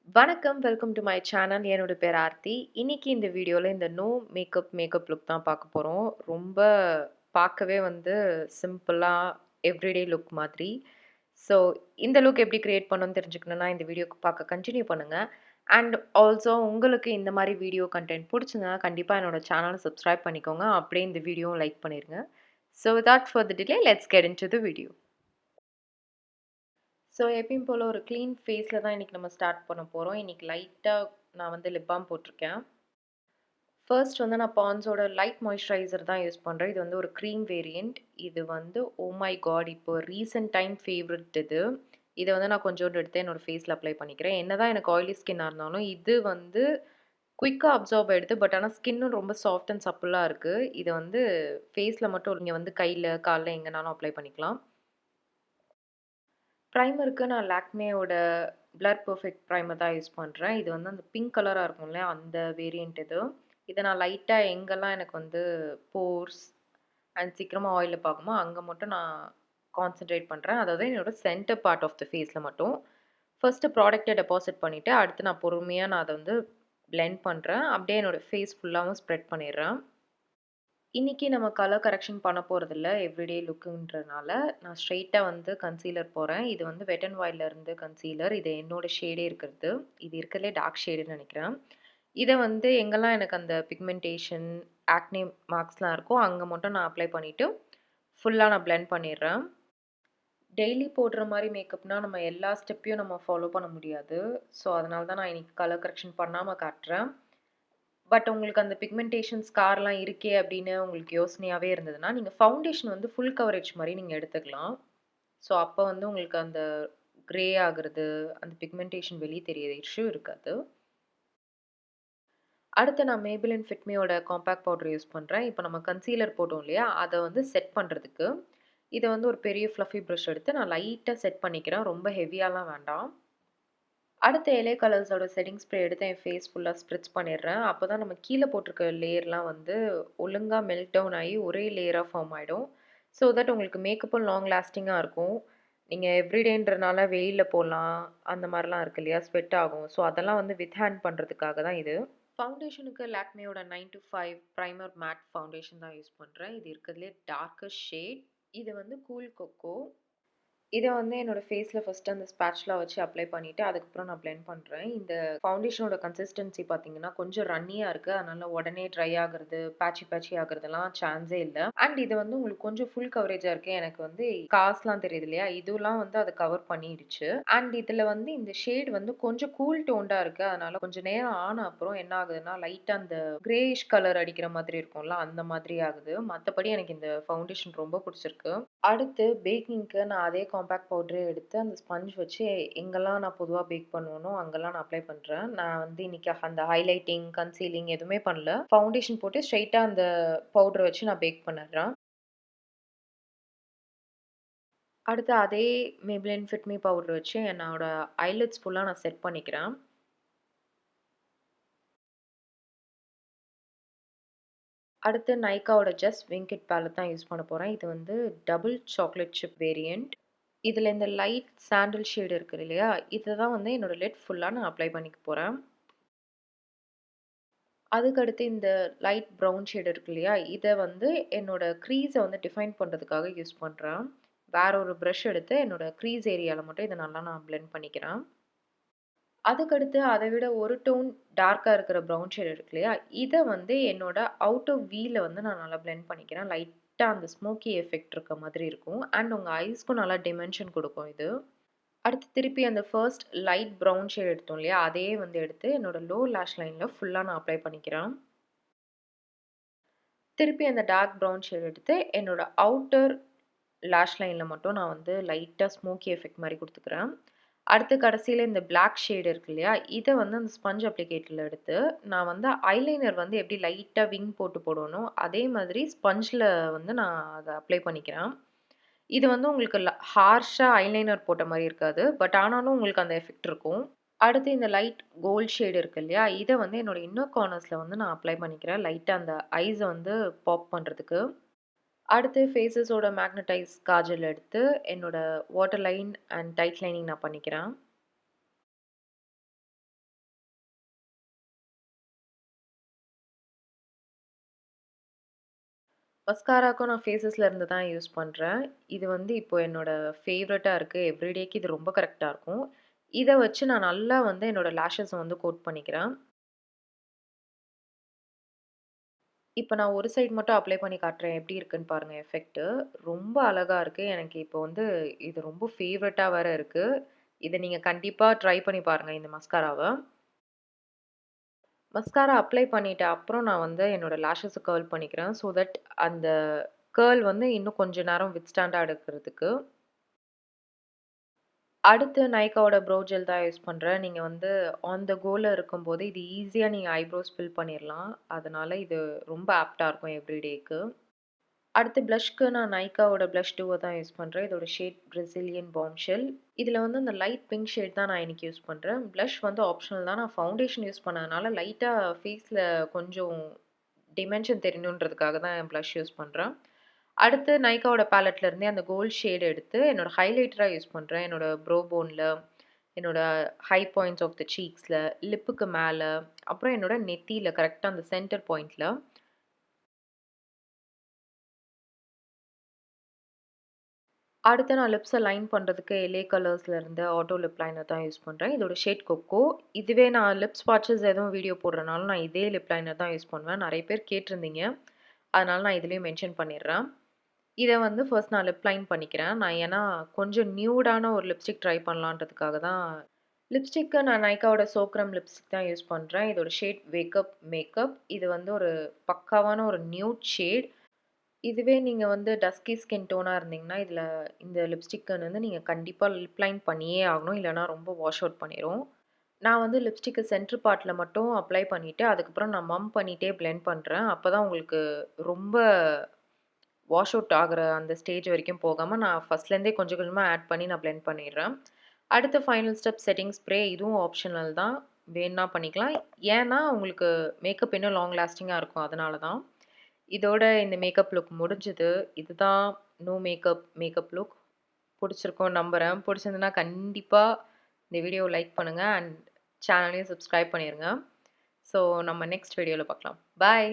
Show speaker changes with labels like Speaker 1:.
Speaker 1: வணக்கம். Welcome do my channel. என்னோட பேர் ஆர்த்தி. இன்னைக்கு இந்த வீடியோல இந்த நோ மேக்கப் லுக் தான் பார்க்க போறோம். ரொம்ப பார்க்கவே வந்து சிம்பிளா எவ்ரிடே லுக் மாதிரி. ஸோ இந்த லுக் எப்படி கிரியேட் பண்ணணும்னு தெரிஞ்சுக்கணும்னா, இந்த வீடியோக்கு பார்க்க கன்டின்யூ பண்ணுங்க. அண்ட் ஆல்சோ உங்களுக்கு இந்த மாரி வீடியோ கன்டென்ட் புடிச்சிருந்தா கண்டிப்பா என்னோட சேனல சப்ஸ்கிரைப் பண்ணிக்கோங்க. அப்படியே இந்த வீடியோவும் லைக் பண்ணிருங்க. So without further delay let's get into the video. So எப்பயும் போல ஒரு க்ளீன் ஃபேஸ்ல தான் இன்னைக்கு நம்ம ஸ்டார்ட் பண்ண போறோம். இன்னைக்கு லைட்டா நான் வந்து லிப் பாம் போட்டிருக்கேன். ஃபர்ஸ்ட் வந்து நான் பாண்ட்ஸோட லைட் மாய்ஸ்சரைசர் தான் யூஸ் பண்றேன். இது வந்து ஒரு க்ரீம் வேரியன்ட். இது வந்து ஓ மை காட்! இப்போ ரீசென்ட் டைம் ஃபேவரைட் இது. இத வந்து நான் கொஞ்சோண்டு எடுத்து என்னோட ஃபேஸ்ல அப்ளை பண்ணிக்கிறேன். என்னதான் எனக்கு ஆயிலி ஸ்கின்னா இருந்தாலும், இது வந்து குயிக்கா அப்சார்ப் ஆயிடுது. பட் ஆனா ஸ்கின்னும் ரொம்ப சாஃப்ட் அண்ட் சப்பிளா இருக்கு. இத வந்து ஃபேஸ்ல மட்டும் நீங்க வந்து கையில, கால்ல எங்கனாலும் அப்ளை பண்ணிக்கலாம். பிரைமருக்கு நான் லாக்மேயோட பிளர் பெர்ஃபெக்ட் பிரைமர் தான் யூஸ் பண்றேன். இது வந்து அந்த பிங்க் கலரா இருக்கும் இல்லையா? அந்த வேரியன்ட் இது. இத நான் லைட்டா எங்கெல்லாம் எனக்கு வந்து போர்ஸ் அண்ட் சீக்கிரமா ஆயில பாக்குமோ, அங்க மட்டும் நான் கான்சன்ட்ரேட் பண்றேன். அதாவது என்னோட சென்டர் பார்ட் ஆஃப் த ஃபேஸ்ல மட்டும். ஃபர்ஸ்ட்டு ப்ராடக்ட்ட டெபாசிட் பண்ணிட்டு, அடுத்து நான் பொறுமையா நான் அத வந்து பிளெண்ட் பண்றேன். அப்படியே என்னோட ஃபேஸ் ஃபுல்லாவும் ஸ்ப்ரெட் பண்ணிடுறேன். இன்னைக்கு நம்ம கலர் கரெக்ஷன் பண்ண போறதில்ல. எவ்ரிடே லுக்குன்றனால, நான் ஸ்ட்ரெயிட்டா வந்து கன்சீலர் போறேன். இது வந்து வெட் அண்ட் வைல்ட்ல இருந்து கன்சீலர். இது என்னோட ஷேடே இருக்கிறது. இது இருக்கிறதுலே டார்க் ஷேடுன்னு நெனைக்கிறேன். இத வந்து எங்கெல்லாம் எனக்கு அந்த பிக்மென்டேஷன், ஆக்னே மார்க்ஸ்லாம் இருக்கோ, அங்க மட்டும் நான் அப்ளை பண்ணிட்டு, ஃபுல்லா நான் பிளெண்ட் பண்ணிடுறேன். டெய்லி போடுற மாரி மேக்கப்னா, நம்ம எல்லா ஸ்டெப்பையும் நம்ம ஃபாலோ பண்ண முடியாது. ஸோ, அதனால தான் நான் இன்னைக்கு கலர் கரெக்ஷன் பண்ணாம காட்டுறேன். பட் உங்களுக்கு அந்த பிக்மென்டேஷன் ஸ்கார்லாம் இருக்கே அப்படின்னு உங்களுக்கு யோசனையாவே இருந்ததுன்னா, நீங்க ஃபவுண்டேஷன் வந்து ஃபுல் கவரேஜ் மாரி நீங்க எடுத்துக்கலாம். ஸோ, அப்ப வந்து உங்களுக்கு அந்த கிரே ஆகுறது, அந்த பிக்மென்டேஷன் வெளிய தெரியற இஷ்யூ இருக்காது. அடுத்து நான் Maybelline Fit Meயோட காம்பேக்ட் பவுடர் யூஸ் பண்றேன். இப்ப நம்ம கன்சீலர் போட்டோம் இல்லையா? அத வந்து செட் பண்றதுக்கு, இத வந்து ஒரு பெரிய ஃப்ளஃபி பிரஷ் எடுத்து நான் லைட்டா செட் பண்ணிக்கிறேன். ரொம்ப ஹெவியாலாம் வேண்டாம். அடுத்து எலே கலர்ஸோட செட்டிங் ஸ்ப்ரே எடுத்து என் ஃபேஸ் ஃபுல்லா ஸ்ப்ரிட்ஸ் பண்ணிடுறேன். அப்பதான் நம்ம கீழ போட்டிருக்க லேயர்லாம் வந்து ஒழுங்கா மெல்ட் டவுன் ஆயி ஒரே லேயரா ஃபார்ம் ஆயிடும். ஸோ தட் உங்களுக்கு மேக்கப்பும் லாங் லாஸ்டிங்கா இருக்கும். நீங்க எவ்ரிடேன்றனால வெயில்ல போடலாம். அந்த மாரிலாம் இருக்கு இல்லையா? ஸ்வெட் ஆகும். ஸோ அதெல்லாம் வந்து வித் ஹேண்ட் பண்றதுக்காக தான் இது. ஃபவுண்டேஷனுக்கு லாக்மேயோட 9 to 5 பிரைமர் மேட் ஃபவுண்டேஷன் தான் யூஸ் பண்றேன். இது இருக்கிறதுலே டார்க்கஸ்ட் ஷேட். இது வந்து கூல் கொக்கோ. இத வந்து என்னோட ஃபேஸ்ல ஃபர்ஸ்ட்டு அந்த ஸ்பேட்சுலா வச்சு அப்ளை பண்ணிட்டு, அதுக்கப்புறம் நான் பிளெண்ட் பண்றேன். இந்த ஃபவுண்டேஷனோட கன்சிஸ்டன்சி பார்த்தீங்கன்னா, கொஞ்சம் ரன்னியா இருக்கு. அதனால உடனே ட்ரை ஆகுறது, பேட்சி ஆகுறதெல்லாம் சான்ஸே இல்ல. அண்ட் இது வந்து உங்களுக்கு கொஞ்சம் ஃபுல் கவரேஜா இருக்கு. எனக்கு வந்து காஸ்லாம் தெரியுது இல்லையா? இதுலாம் வந்து அத கவர் பண்ணிடுச்சு. அண்ட் இதுல வந்து இந்த ஷேட் வந்து கொஞ்சம் கூல் டோன்டா இருக்கு. அதனால கொஞ்சம் நேரம் ஆன அப்புறம் என்ன ஆகுதுன்னா, லைட்டா அந்த கிரேயிஷ் கலர் அடிக்கிற மாதிரி இருக்கும்ல, அந்த மாதிரி ஆகுது. மத்தபடி எனக்கு இந்த ஃபவுண்டேஷன் ரொம்ப புடிச்சிருக்கு. அடுத்து பேக்கிங்க்கு நான் அதே காம்பேக்ட் பவுடரே எடுத்து அந்த ஸ்பஞ்ச் வச்சு எங்கெல்லாம் நான் பொதுவா பேக் பண்ணுவேனோ, அங்கெல்லாம் நான் அப்ளை பண்றேன். நான் வந்து இன்னைக்கு அந்த ஹைலைட்டிங், கன்சீலிங் எதுவுமே பண்ணல. ஃபவுண்டேஷன் போட்டு ஸ்ட்ரெயிட்டா அந்த பவுடர வச்சு நான் பேக் பண்ணிடுறேன். அடுத்து அதே Maybelline Fit Me பவுடர் வச்சு என்னோட ஐலிட்ஸ் ஃபுல்லா நான் செட் பண்ணிக்கிறேன். அடுத்து நைக்காவோட ஜஸ்ட் விங்க் இட் பேலட் தான் யூஸ் பண்ண போறேன். இது வந்து டபுள் சாக்லேட் சிப் வேரியன்ட். இதுல இந்த லைட் சாண்டில் ஷேட் இருக்கு இல்லையா? இத தான் வந்து என்னோட லிட் ஃபுல்லா நான் அப்ளை பண்ணிக்க போறேன். அதுக்கடுத்து இந்த லைட் ப்ரவுன் ஷேட் இருக்கு இல்லையா? இத வந்து என்னோட க்ரீஸ வந்து டிஃபைன் பண்றதுக்காக யூஸ் பண்றேன். வேற ஒரு பிரஷ் எடுத்து என்னோட க்ரீஸ் ஏரியால மட்டும் இத நல்லா நான் பிளெண்ட் பண்ணிக்கிறேன். அதுக்கடுத்து அத விட ஒரு டோன் டார்க்கா இருக்கிற ப்ரவுன் ஷேட் இருக்கு இல்லையா? இத வந்து என்னோட அவுட்டர் வீல வந்து நான் நல்லா பிளெண்ட் பண்ணிக்கிறேன். லைட்டா அந்த ஸ்மோக்கி எஃபெக்ட் இருக்க மாதிரி இருக்கும். அண்ட் உங்க ஐஸ்க்கும் நல்லா டிமென்ஷன் குடுக்கும் இது. அடுத்து திருப்பி அந்த ஃபர்ஸ்ட் லைட் ப்ரவுன் ஷேட் எடுத்தோம் இல்லையா? அதையே வந்து எடுத்து என்னோட லோ லேஷ் லைன்ல ஃபுல்லா நான் அப்ளை பண்ணிக்கிறேன். திருப்பி அந்த டார்க் ப்ரவுன் ஷேட் எடுத்து என்னோட அவுட்டர் லேஷ் லைன்ல மட்டும் நான் வந்து லைட்டா ஸ்மோக்கி எஃபெக்ட் மாரி குடுத்துக்கிறேன். அடுத்து கடைசியில இந்த பிளாக் ஷேட் இருக்கு இல்லையா? இத வந்து அந்த ஸ்பஞ்ச் அப்ளிகேட்டர்ல எடுத்து, நான் வந்து ஐலைனர் வந்து எப்படி லைட்டா விங் போட்டு போடுவேனோ, அதே மாதிரி ஸ்பஞ்ச்ல வந்து நான் அத அப்ளை பண்ணிக்கிறேன். இது வந்து உங்களுக்கு ஹார்ஷா ஐலைனர் போட்ட மாரி இருக்காது. பட் ஆனாலும் உங்களுக்கு அந்த எஃபெக்ட் இருக்கும். அடுத்து இந்த லைட் கோல்ட் ஷேட் இருக்கு இல்லையா? இத வந்து என்னோட இன்னர் கார்னர்ஸ்ல வந்து நான் அப்ளை பண்ணிக்கிறேன். லைட்டா அந்த ஐஸ வந்து பாப் பண்றதுக்கு. அடுத்து ஃபேஸஸோட மேக்னடைஸ் காஜல் எடுத்து, என்னோட water line and tight lining நான் பண்ணிக்கிறேன். மஸ்காராக்கும் நான் ஃபேஸஸ்ல இருந்து தான் யூஸ் பண்றேன். இது வந்து இப்போ என்னோட ஃபேவரட்டா இருக்கு. எவ்ரிடேக்கு இது ரொம்ப கரெக்ட்டா இருக்கும். இத வச்சு நான் நல்லா வந்து என்னோட லேஷஸ வந்து கோட் பண்ணிக்கிறேன். இப்ப நான் ஒரு சைடு மட்டும் அப்ளை பண்ணி காட்டுறேன். எப்படி இருக்குன்னு பாருங்க எஃபெக்ட்டு. ரொம்ப அழகா இருக்கு. எனக்கு இப்போ வந்து இது ரொம்ப ஃபேவரட்டா வேற இருக்கு. இத நீங்க கண்டிப்பா ட்ரை பண்ணி பாருங்க இந்த மஸ்காராவ. மஸ்காரா அப்ளை பண்ணிட்ட அப்புறம் நான் வந்து என்னோட லேஷஸ கர்ல் பண்ணிக்கிறேன். ஸோ தட் அந்த கர்ல் வந்து இன்னும் கொஞ்ச நேரம் வித்ஸ்டாண்டா எடுக்கிறதுக்கு. அடுத்து நைக்காவோட ப்ரோ ஜெல் தான் யூஸ் பண்றேன். நீங்க வந்து ஆன் த கோல இருக்கும்போது இது ஈஸியா நீங்க ஐப்ரோஸ் ஃபில் பண்ணிறலாம். அதனால இது ரொம்ப ஆப்ட்டா இருக்கும் எவ்ரிடேக்கு. அடுத்து ப்ளஷ்க்கு நான் நைக்காவோட ப்ளஷ் டூவ தான் யூஸ் பண்றேன். இதோட ஷேட் பிரசிலியன் பாம்ஷெல். இதுல வந்து அந்த லைட் பிங்க் ஷேட் தான் நான் இன்னைக்கு யூஸ் பண்றேன். ப்ளஷ் வந்து ஆப்ஷனல் தான். நான் ஃபவுண்டேஷன் யூஸ் பண்ணதுனால லைட்டா ஃபேஸ்ல கொஞ்சம் டிமென்ஷன் தெரியணுன்றதுக்காக தான் ப்ளஷ் யூஸ் பண்றேன். அடுத்து நைக்காவோட பேலட்ல இருந்தே அந்த கோல்ட் ஷேட் எடுத்து என்னோட ஹைலைட்டரா யூஸ் பண்றேன். என்னோட ப்ரோ போன்ல, என்னோட ஹை பாயிண்ட்ஸ் ஆஃப் த சீக்ஸ்ல, லிப்புக்கு மேல, அப்புறம் என்னோட நெத்தியில கரெக்ட்டா அந்த சென்டர் பாயிண்ட்ல. அடுத்து நான் லிப்ஸ லைன் பண்றதுக்கு எல்ஏ கலர்ஸ்ல இருந்து ஆட்டோ லிப் லைனர் தான் யூஸ் பண்றேன். இதோட ஷேட் கொக்கோ. இதுவே நான் லிப் ஸ்பாட்சஸ் எதுவும் வீடியோ போடுறனால நான் இதே லிப் லைனர் தான் யூஸ் பண்ணுவேன். நெறைய பேர் கேட்டிருந்தீங்க. அதனால நான் இதுலயும் மென்ஷன் பண்ணிடுறேன். இத வந்து ஃபர்ஸ்ட் நான் லிப் லைன் பண்ணிக்கிறேன். நான் ஏன்னா கொஞ்சம் நியூடான ஒரு லிப்ஸ்டிக் ட்ரை பண்ணலான்றதுக்காக தான் லிப்ஸ்டிக்கு நான் நைக்காவோட சோக்ரம் லிப்ஸ்டிக் தான் யூஸ் பண்றேன். இதோட ஷேட் வேக்கப் மேக்கப். இது வந்து ஒரு பக்காவான ஒரு நியூட் ஷேட். இதுவே நீங்க வந்து டஸ்கி ஸ்கின் டோனா இருந்தீங்கன்னா, இந்த லிப்ஸ்டிக்க வந்து நீங்க கண்டிப்பா லிப் லைன் பண்ணியே ஆகணும். இல்லன்னா ரொம்ப வாஷ் அவுட் பண்ணிரும். நான் வந்து லிப்ஸ்டிக்க சென்டர் பார்ட்ல மட்டும் அப்ளை பண்ணிட்டு, அதுக்கப்புறம் நான் பண்ணிட்டே பிளெண்ட் பண்றேன். அப்பதான் உங்களுக்கு ரொம்ப வாஷ் அவுட் ஆகுற அந்த ஸ்டேஜ் வரைக்கும் போகாம, நான் ஃபர்ஸ்ட்லேருந்தே கொஞ்சம் கொஞ்சமா ஆட் பண்ணி நான் பிளெண்ட் பண்ணிடுறேன். அடுத்த ஃபைனல் ஸ்டெப் செட்டிங் ஸ்ப்ரே. இதுவும் ஆப்ஷனல் தான். வேணுனா பண்ணிக்கலாம். ஏன்னா, உங்களுக்கு மேக்கப் இன்னும் லாங் லாஸ்டிங்கா இருக்கும். அதனால தான். இதோட இந்த மேக்கப் லுக் முடிஞ்சுது. இதுதான் நோ மேக்கப் லுக். புடிச்சிருக்கும்னு நம்புறேன். புடிச்சிருந்ததுன்னா கண்டிப்பா இந்த வீடியோவ லைக் பண்ணுங்க அண்ட் சேனலையும் சப்ஸ்கிரைப் பண்ணிருங்க. ஸோ நம்ம நெக்ஸ்ட் வீடியோல பார்க்கலாம். பாய்.